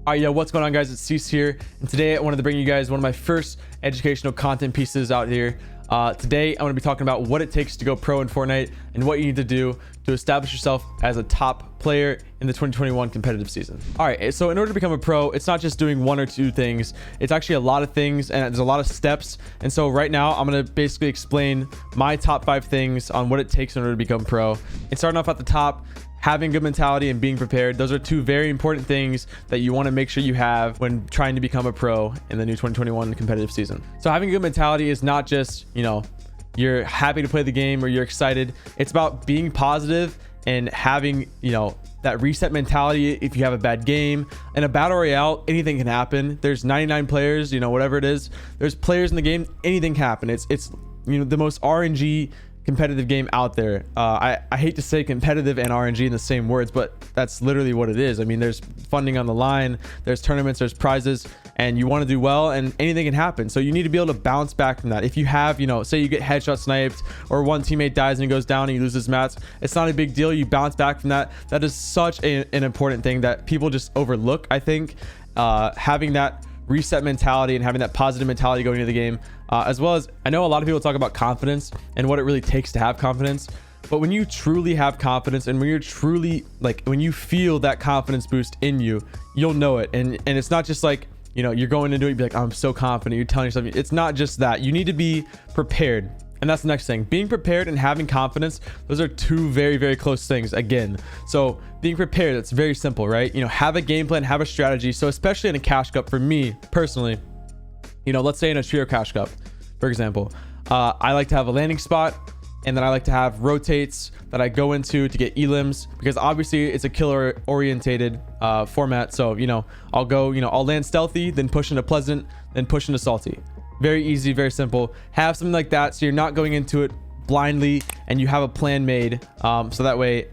All right, yo, what's going on, guys? It's Ceice here, and today I wanted to bring you guys one of my first educational content pieces out here. Today I'm going to be talking about what it takes to go pro in Fortnite and what you need to do to establish yourself as a top player in the 2021 competitive season. All right, so in order to become a pro, it's not just doing one or two things. It's actually a lot of things, and there's a lot of steps. And so right now I'm going to basically explain my top 5 things on what it takes in order to become pro. And starting off at the top, having good mentality and being prepared. Those are two very important things that you want to make sure you have when trying to become a pro in the new 2021 competitive season. So having a good mentality is not just, you're happy to play the game or you're excited. It's about being positive and having, that reset mentality. If you have a bad game in a battle royale, anything can happen. There's 99 players, whatever it is, there's players in the game, anything can happen. It's the most RNG competitive game out there. I hate to say competitive and RNG in the same words, but that's literally what it is. I mean, there's funding on the line, there's tournaments, there's prizes, and you want to do well, and anything can happen. So you need to be able to bounce back from that. If you have, say you get headshot sniped or one teammate dies and he goes down and you lose his mats, it's not a big deal. You bounce back from that. That is such an important thing that people just overlook. I think having that reset mentality and having that positive mentality going into the game, as well as, I know a lot of people talk about confidence and what it really takes to have confidence, but when you truly have confidence and when you're truly when you feel that confidence boost in you, you'll know it. And it's not just like, you're going into it, you'd be like, I'm so confident, you're telling yourself. It's not just that. You need to be prepared. And that's the next thing. Being prepared and having confidence, those are two very, very close things again. So being prepared, it's very simple, right? Have a game plan, have a strategy. So especially in a cash cup, for me personally, let's say in a trio cash cup, for example, I like to have a landing spot, and then I like to have rotates that I go into to get elims, because obviously it's a killer orientated format. So, I'll go, I'll land stealthy, then push into pleasant, then push into salty. Very easy, very simple. Have something like that so you're not going into it blindly and you have a plan made. So that way,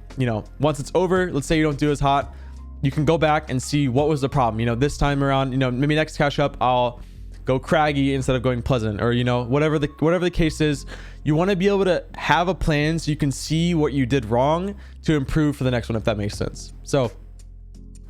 once it's over, let's say you don't do as hot, you can go back and see what was the problem. This time around, maybe next cash up, I'll go craggy instead of going pleasant, or whatever the case is. You want to be able to have a plan so you can see what you did wrong to improve for the next one, if that makes sense. So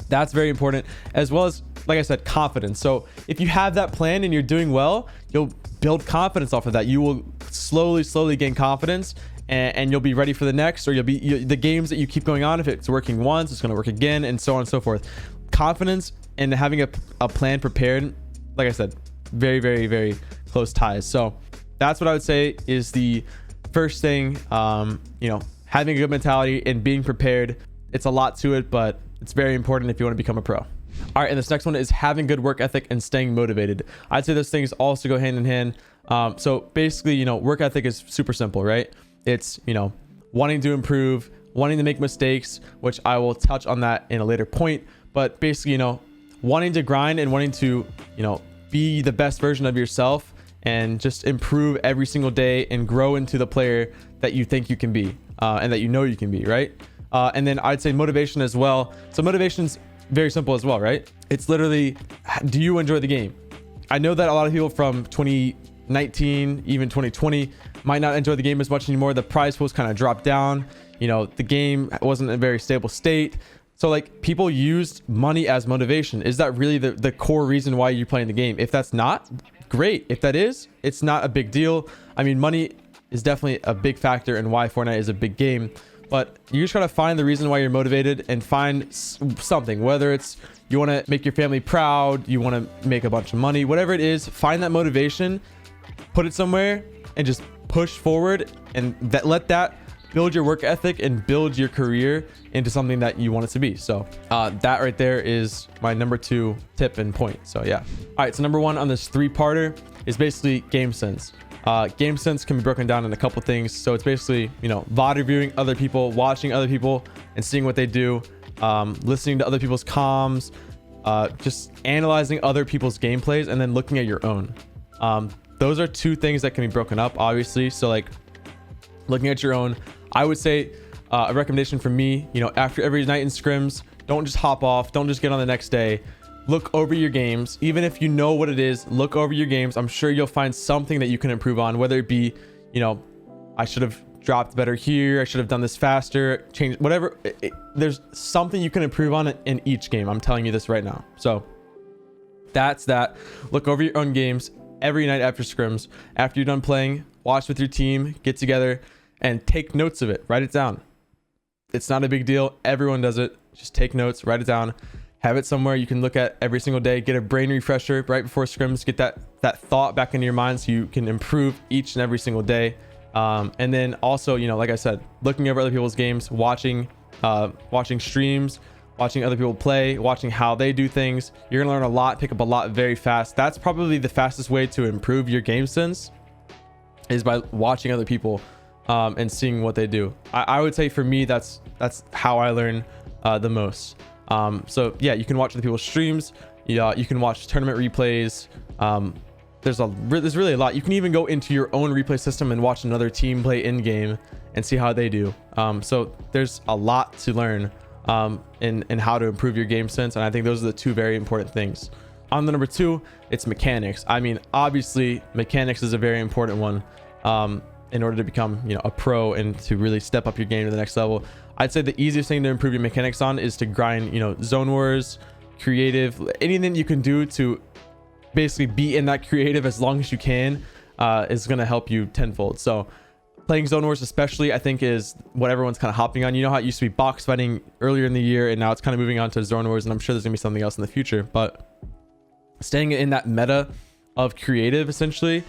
that's very important, as well as, like I said, confidence. So if you have that plan and you're doing well, you'll build confidence off of that. You will slowly gain confidence, and you'll be ready for the next, or the games that you keep going on. If it's working once, it's going to work again, and so on and so forth. Confidence and having a plan prepared, like I said, very, very, very close ties. So that's what I would say is the first thing. Having a good mentality and being prepared. It's a lot to it, but it's very important if you want to become a pro. All right, and this next one is having good work ethic and staying motivated. I'd say those things also go hand in hand. So basically, work ethic is super simple, right? It's, wanting to improve, wanting to make mistakes, which I will touch on that in a later point. But basically, wanting to grind and wanting to, be the best version of yourself and just improve every single day and grow into the player that you think you can be, and that you can be, right? And then I'd say motivation as well. So motivation's very simple as well, right? It's literally, do you enjoy the game? I know that a lot of people from 2019, even 2020, might not enjoy the game as much anymore. The prize pools kind of dropped down. The game wasn't in a very stable state. So people used money as motivation. Is that really the core reason why you're playing the game? If that's not, great. If that is, it's not a big deal. I mean, money is definitely a big factor in why Fortnite is a big game. But you just gotta find the reason why you're motivated and find something, whether it's you want to make your family proud, you want to make a bunch of money, whatever it is, find that motivation, put it somewhere, and just push forward, and let that build your work ethic and build your career into something that you want it to be. So that right there is my number 2 tip and point. So yeah. All right, so number 1 on this 3-parter is basically Gamesense. Gamesense can be broken down in a couple things. So it's basically, VOD reviewing other people, watching other people and seeing what they do, listening to other people's comms, just analyzing other people's gameplays, and then looking at your own. Those are 2 things that can be broken up, obviously. So looking at your own, I would say a recommendation from me, after every night in scrims, don't just hop off, don't just get on the next day. Look over your games. Even if you know what it is, look over your games. I'm sure you'll find something that you can improve on, whether it be, I should have dropped better here, I should have done this faster, change whatever. There's something you can improve on in each game. I'm telling you this right now. So That's that. Look over your own games every night after scrims. After you're done playing, watch with your team, get together, and take notes of it. Write it down. It's not a big deal. Everyone does it. Just take notes, write it down, have it somewhere you can look at every single day. Get a brain refresher right before scrims. Get that thought back into your mind so you can improve each and every single day. And then also, like I said, looking over other people's games, watching streams, watching other people play, watching how they do things. You're gonna learn a lot, pick up a lot very fast. That's probably the fastest way to improve your game sense, is by watching other people and seeing what they do. I would say for me, that's how I learn the most. So yeah, you can watch other people's streams. You can watch tournament replays. There's really a lot. You can even go into your own replay system and watch another team play in game and see how they do. So there's a lot to learn in how to improve your game sense, and I think those are the two very important things. On the number 2, it's mechanics. I mean, obviously mechanics is a very important one in order to become a pro and to really step up your game to the next level. I'd say the easiest thing to improve your mechanics on is to grind zone wars, creative, anything you can do to basically be in that creative as long as you can is going to help you tenfold. So playing zone wars especially, I think, is what everyone's kind of hopping on. You know how it used to be box fighting earlier in the year, and now it's kind of moving on to zone wars, and I'm sure there's gonna be something else in the future. But staying in that meta of creative, essentially,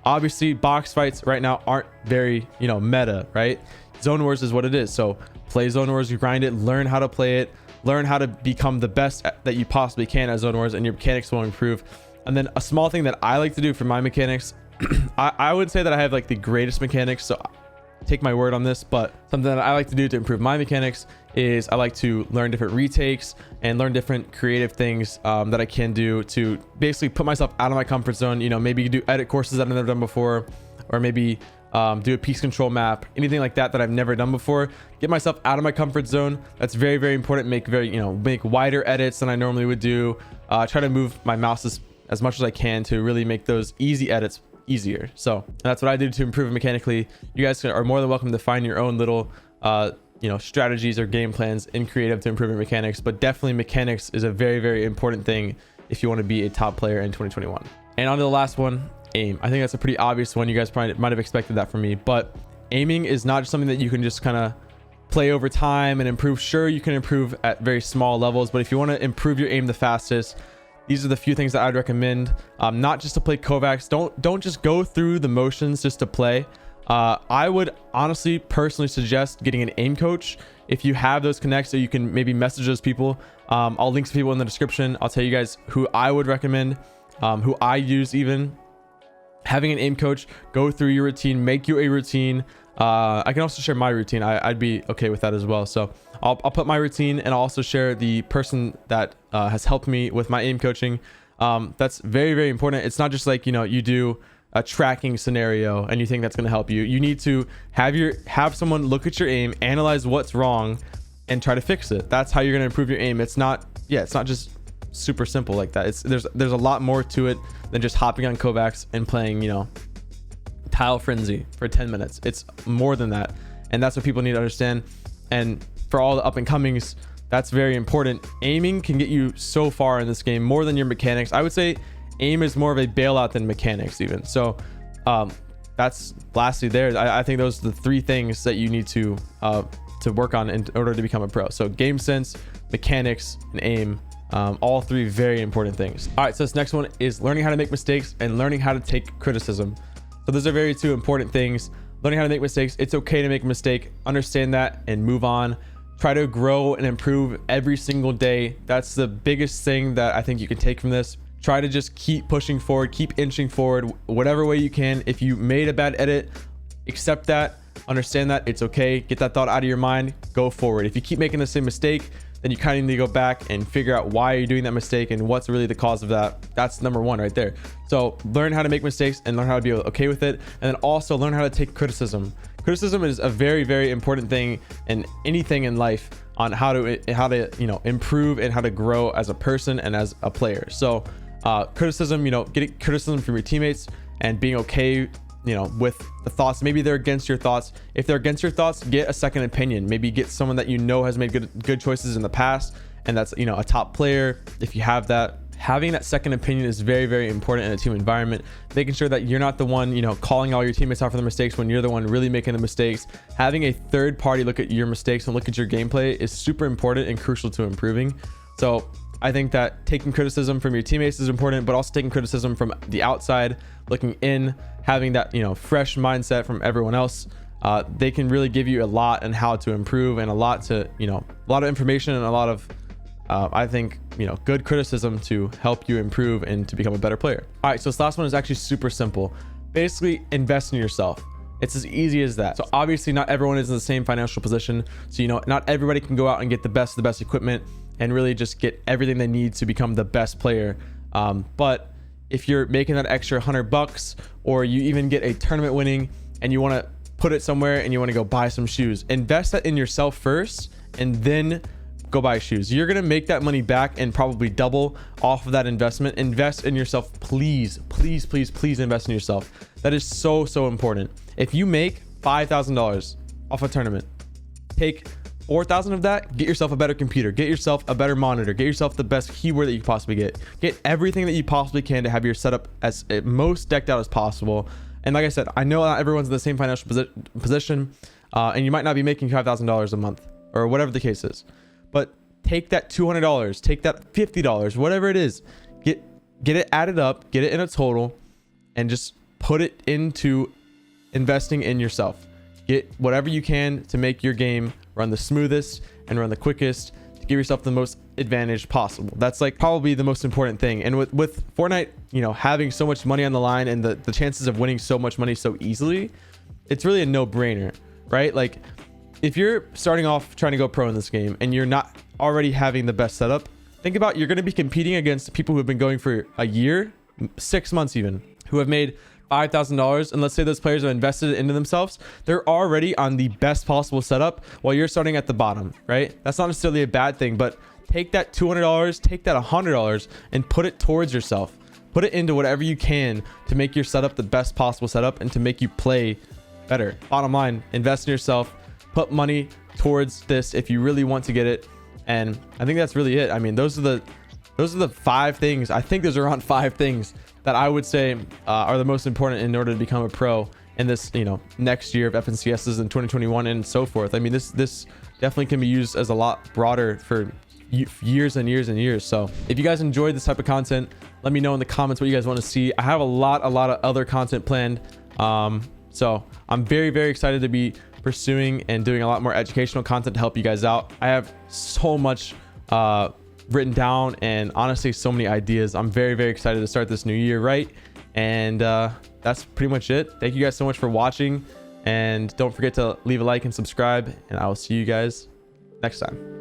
obviously box fights right now aren't very meta, right? Zone wars is what it is. So play zone wars, you grind it, learn how to play it, learn how to become the best that you possibly can at zone wars, and your mechanics will improve. And then a small thing that I like to do for my mechanics, I would say that I have like the greatest mechanics, so take my word on this, but something that I like to do to improve my mechanics is I like to learn different retakes and learn different creative things that I can do to basically put myself out of my comfort zone. Maybe do edit courses that I've never done before, or maybe do a piece control map, anything like that I've never done before. Get myself out of my comfort zone. That's very, very important. Make wider edits than I normally would do. Try to move my mouse as much as I can to really make those easy edits easier. So that's what I do to improve mechanically. You guys are more than welcome to find your own little strategies or game plans in creative to improve your mechanics, but definitely mechanics is a very, very important thing if you want to be a top player in 2021. And on to the last one, aim. I think that's a pretty obvious one. You guys probably might have expected that from me, but aiming is not just something that you can just kind of play over time and improve. Sure, you can improve at very small levels, but if you want to improve your aim the fastest, these are the few things that I'd recommend. Not just to play Kovacs. Don't just go through the motions just to play. I would honestly personally suggest getting an aim coach if you have those connects, so you can maybe message those people. I'll link some people in the description. I'll tell you guys who I would recommend, who I use. Even having an aim coach go through your routine, make you a routine. I can also share my routine. I'd be okay with that as well. So I'll put my routine, and I'll also share the person that has helped me with my aim coaching. That's very, very important. It's not just like you do a tracking scenario and you think that's going to help you. You need to have someone look at your aim, analyze what's wrong, and try to fix it. That's how you're going to improve your aim. It's not just super simple like that. There's a lot more to it than just hopping on Kovacs and playing Tile Frenzy for 10 minutes. It's more than that, and that's what people need to understand. And for all the up and comings, that's very important. Aiming can get you so far in this game, more than your mechanics. I would say aim is more of a bailout than mechanics even. So that's lastly there. I think those are the 3 things that you need to work on in order to become a pro. So game sense, mechanics, and aim. All 3 very important things. All right, so this next one is learning how to make mistakes and learning how to take criticism. So those are very 2 important things. Learning how to make mistakes. It's okay to make a mistake. Understand that and move on. Try to grow and improve every single day. That's the biggest thing that I think you can take from this. Try to just keep pushing forward, keep inching forward, whatever way you can. If you made a bad edit, accept that, understand that, it's okay. Get that thought out of your mind, go forward. If you keep making the same mistake, then you kind of need to go back and figure out why you're doing that mistake and what's really the cause of that. That's number 1 right there. So learn how to make mistakes and learn how to be okay with it. And then also learn how to take criticism. Criticism is a very, very important thing in anything in life, on how to improve and how to grow as a person and as a player. So criticism, getting criticism from your teammates and being okay with the thoughts. Maybe they're against your thoughts. If they're against your thoughts, get a second opinion. Maybe get someone that has made good choices in the past, and that's a top player. If you have that, having that second opinion is very, very important in a team environment. Making sure that you're not the one, you know, calling all your teammates out for their mistakes when you're the one really making the mistakes. Having a third party look at your mistakes and look at your gameplay is super important and crucial to improving. So I think that taking criticism from your teammates is important, but also taking criticism from the outside, looking in, having that, you know, fresh mindset from everyone else. They can really give you a lot on how to improve, and a lot to, you know, a lot of information and a lot of I think, you know, good criticism to help you improve and to become a better player. All right, so this last one is actually super simple. Basically, invest in yourself. It's as easy as that. So obviously not everyone is in the same financial position. So, you know, not everybody can go out and get the best of the best equipment and really just get everything they need to become the best player. But if you're making that extra $100, or you even get a tournament winning and you want to put it somewhere and you want to go buy some shoes, invest that in yourself first and then go buy shoes. You're gonna make that money back and probably double off of that investment. Invest in yourself, please, please, please, please invest in yourself. That is so, so important. If you make $5,000 off a tournament, take 4,000 of that, get yourself a better computer, get yourself a better monitor, get yourself the best keyboard that you possibly get everything that you possibly can to have your setup as most decked out as possible. And like I said, I know not everyone's in the same financial position, and you might not be making $5,000 a month or whatever the case is. But take that $200, take that $50, whatever it is, get it added up, get it in a total, and just put it into investing in yourself. Get whatever you can to make your game run the smoothest and run the quickest, to give yourself the most advantage possible. That's like probably the most important thing. And with Fortnite, you know, having so much money on the line and the chances of winning so much money so easily, it's really a no-brainer, right? Like, if you're starting off trying to go pro in this game and you're not already having the best setup, think about, you're going to be competing against people who have been going for a year, 6 months even, who have made $5,000. And let's say those players have invested into themselves. They're already on the best possible setup while you're starting at the bottom, right? That's not necessarily a bad thing, but take that $200, take that $100 and put it towards yourself. Put it into whatever you can to make your setup the best possible setup and to make you play better. Bottom line, invest in yourself. Put money towards this if you really want to get it. And I think that's really it. I mean, those are the 5 things. I think there's around 5 things that I would say are the most important in order to become a pro in this, you know, next year of FNCSs in 2021 and so forth. I mean, this definitely can be used as a lot broader for years and years and years. So if you guys enjoyed this type of content, let me know in the comments what you guys want to see. I have a lot of other content planned. So I'm very, very excited to be pursuing and doing a lot more educational content to help you guys out. I have so much written down and honestly so many ideas. I'm very, very excited to start this new year right. And that's pretty much it. Thank you guys so much for watching, and don't forget to leave a like and subscribe, and I will see you guys next time.